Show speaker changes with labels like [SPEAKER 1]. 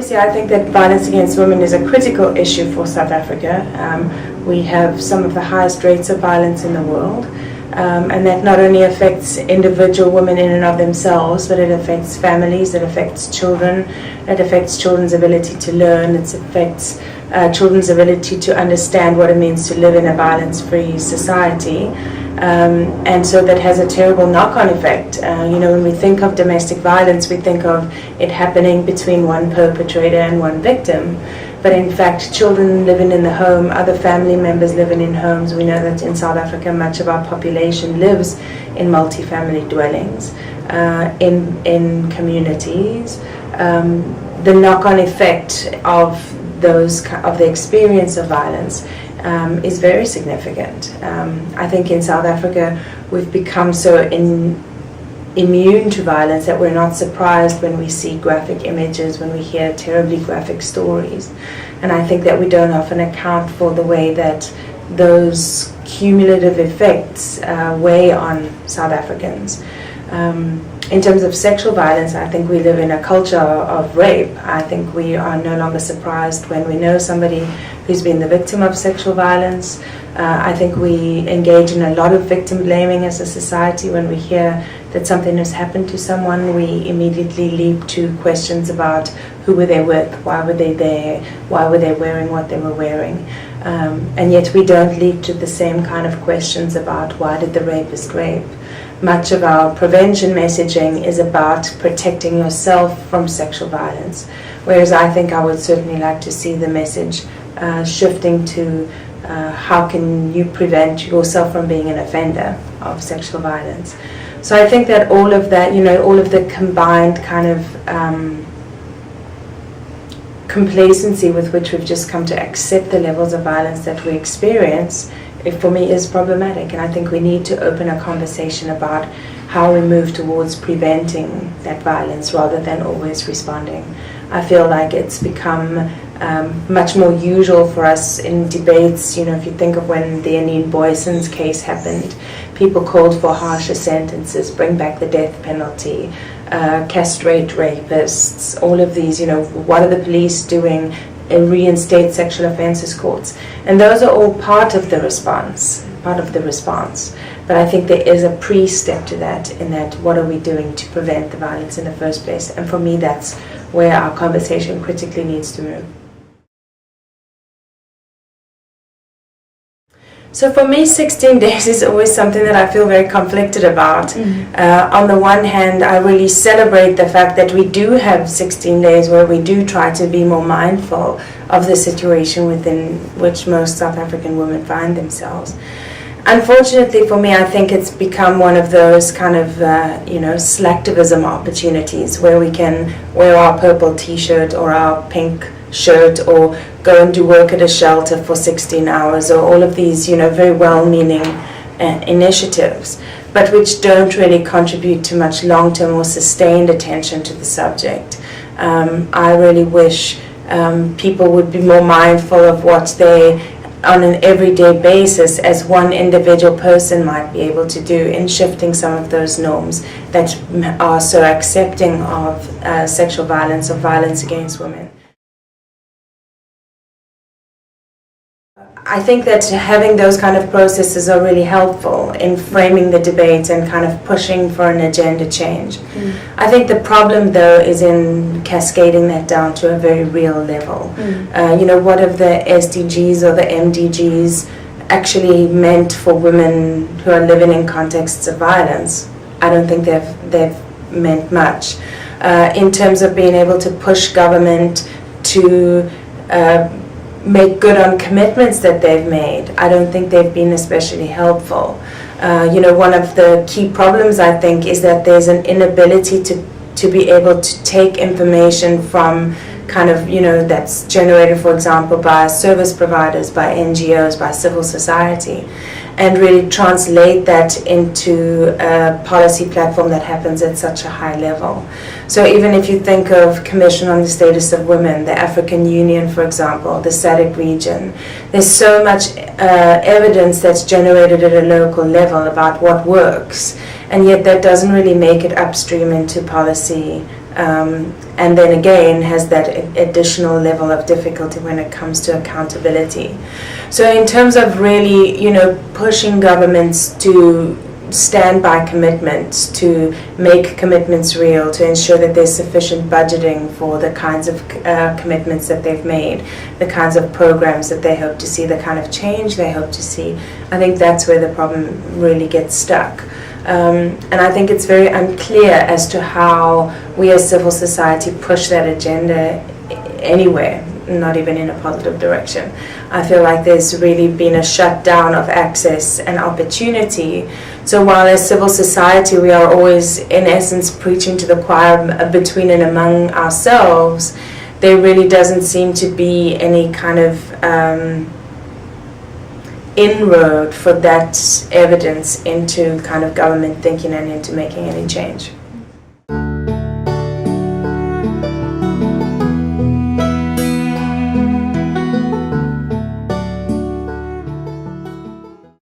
[SPEAKER 1] obviously I think that violence against women is a critical issue for South Africa. We have some of the highest rates of violence in the world, and that not only affects individual women in and of themselves, but it affects families, it affects children, it affects children's ability to learn, it affects children's ability to understand what it means to live in a violence-free society. And so that has a terrible knock-on effect. When we think of domestic violence, we think of it happening between one perpetrator and one victim. But in fact, children living in the home, other family members living in homes. We know that in South Africa, much of our population lives in multi-family dwellings, in communities. The knock-on effect of the experience of violence is very significant. I think in South Africa we've become so immune to violence that we're not surprised when we see graphic images, when we hear terribly graphic stories. And I think that we don't often account for the way that those cumulative effects weigh on South Africans. In terms of sexual violence, I think we live in a culture of rape. I think we are no longer surprised when we know somebody who's been the victim of sexual violence. I think we engage in a lot of victim blaming as a society. When we hear that something has happened to someone, we immediately leap to questions about who were they with, why were they there, why were they wearing what they were wearing. And yet we don't leap to the same kind of questions about why did the rapist rape. Much of our prevention messaging is about protecting yourself from sexual violence, whereas I think I would certainly like to see the message shifting to how can you prevent yourself from being an offender of sexual violence. So I think that all of that, all of the combined kind of complacency with which we've just come to accept the levels of violence that we experience, for me is problematic, and I think we need to open a conversation about how we move towards preventing that violence rather than always responding. I feel like it's become much more usual for us in debates. If you think of when the Anine Boyson's case happened, people called for harsher sentences, bring back the death penalty, castrate rapists, all of these, what are the police doing? Reinstate sexual offences courts, and those are all part of the response. But I think there is a pre-step to that, in that what are we doing to prevent the violence in the first place? And for me, that's where our conversation critically needs to move. So for me, 16 days is always something that I feel very conflicted about. On the one hand, I really celebrate the fact that we do have 16 days where we do try to be more mindful of the situation within which most South African women find themselves. Unfortunately for me, I think it's become one of those kind of, slacktivism opportunities where we can wear our purple t-shirt or our pink shirt or go and do work at a shelter for 16 hours or all of these, very well-meaning initiatives, but which don't really contribute to much long-term or sustained attention to the subject. I really wish people would be more mindful of what they, on an everyday basis, as one individual person might be able to do in shifting some of those norms that are so accepting of sexual violence or violence against women. I think that having those kind of processes are really helpful in framing the debate and kind of pushing for an agenda change. I think the problem, though, is in cascading that down to a very real level. What have the SDGs or the MDGs actually meant for women who are living in contexts of violence? I don't think they've meant much. In terms of being able to push government to make good on commitments that they've made, I don't think they've been especially helpful. One of the key problems, I think, is that there's an inability to be able to take information from kind of, that's generated, for example, by service providers, by NGOs, by civil society, and really translate that into a policy platform that happens at such a high level. So even if you think of Commission on the Status of Women, the African Union, for example, the SADC region, there's so much evidence that's generated at a local level about what works, and yet that doesn't really make it upstream into policy and then again has that additional level of difficulty when it comes to accountability. So in terms of really, pushing governments to stand by commitments, to make commitments real, to ensure that there's sufficient budgeting for the kinds of commitments that they've made, the kinds of programs that they hope to see, the kind of change they hope to see. I think that's where the problem really gets stuck. And I think it's very unclear as to how we as civil society push that agenda anywhere, not even in a positive direction. I feel like there's really been a shutdown of access and opportunity. So while as civil society we are always in essence preaching to the choir between and among ourselves, there really doesn't seem to be any kind of inroad for that evidence into kind of government thinking and into making any change.